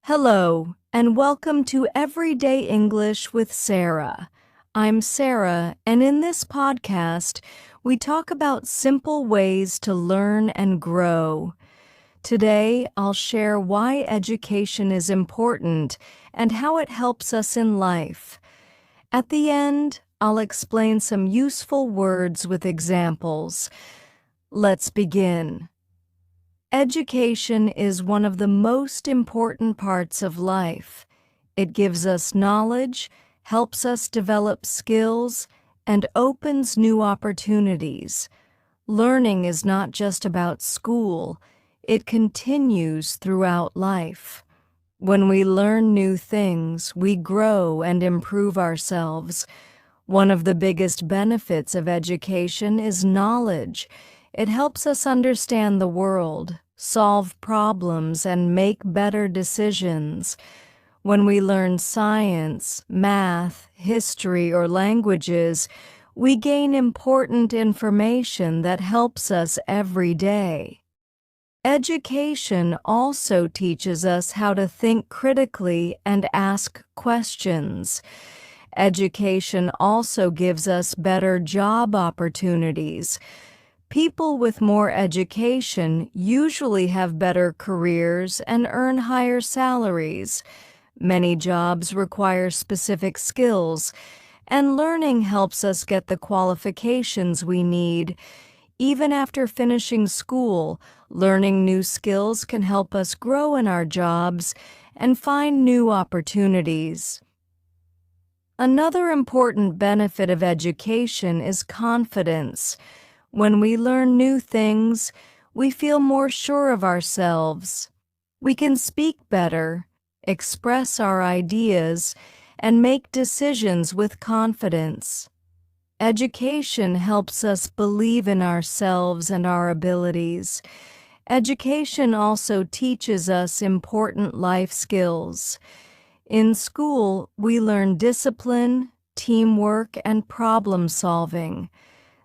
Hello, and welcome to Everyday English with Sarah. I'm Sarah, and in this podcast, we talk about simple ways to learn and grow. Today, I'll share why education is important and how it helps us in life. At the end, I'll explain some useful words with examples. Let's begin. Education is one of the most important parts of life. It gives us knowledge, helps us develop skills, and opens new opportunities. Learning is not just about school, it continues throughout life. When we learn new things, we grow and improve ourselves. One of the biggest benefits of education is knowledge. It helps us understand the world, solve problems, and make better decisions. When we learn science, math, history, or languages, we gain important information that helps us every day. Education also teaches us how to think critically and ask questions. Education also gives us better job opportunities. People with more education usually have better careers and earn higher salaries. Many jobs require specific skills, and learning helps us get the qualifications we need. Even after finishing school, learning new skills can help us grow in our jobs and find new opportunities. Another important benefit of education is confidence. When we learn new things, we feel more sure of ourselves. We can speak better, express our ideas, and make decisions with confidence. Education helps us believe in ourselves and our abilities. Education also teaches us important life skills. In school, we learn discipline, teamwork, and problem solving.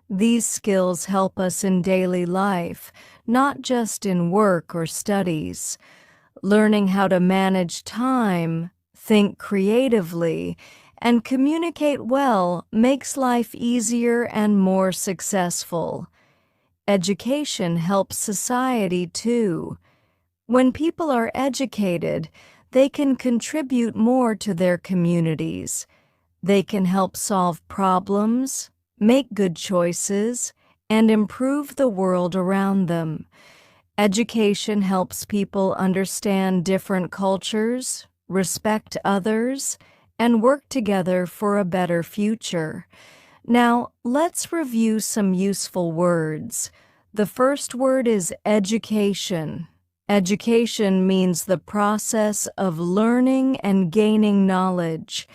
These skills help us in daily life, not just in work or studies. Learning how to manage time, think creatively, and communicate well makes life easier and more successful. Education helps society too. When people are educated, they can contribute more to their communities. They can help solve problems, make good choices, and improve the world around them. Education helps people understand different cultures, respect others, and work together for a better future. Now, let's review some useful words. The first word is education. Education means the process of learning and gaining knowledge.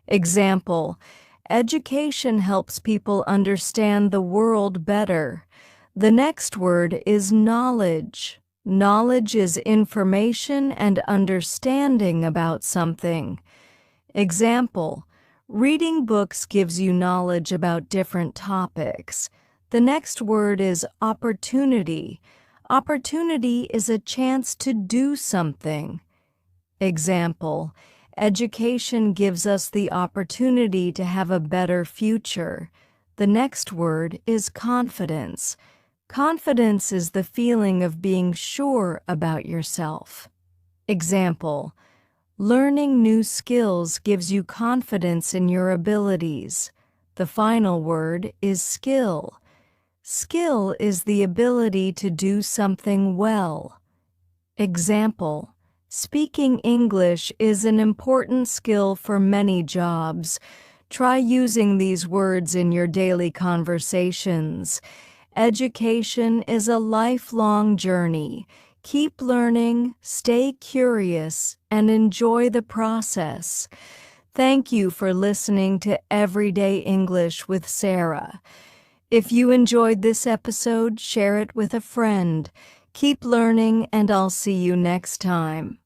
Example: education helps people understand the world better. The next word is knowledge. Knowledge is information and understanding about something. Example: reading books gives you knowledge about different topics. The next word is opportunity. Opportunity is a chance to do something. Example: education gives us the opportunity to have a better future. The next word is confidence. Confidence is the feeling of being sure about yourself. Example: learning new skills gives you confidence in your abilities. The final word is skill. Skill is the ability to do something well. Example: speaking English is an important skill for many jobs. Try using these words in your daily conversations. Education is a lifelong journey. Keep learning, stay curious, and enjoy the process. Thank you for listening to Everyday English with Sarah. If you enjoyed this episode, share it with a friend. Keep learning, and I'll see you next time.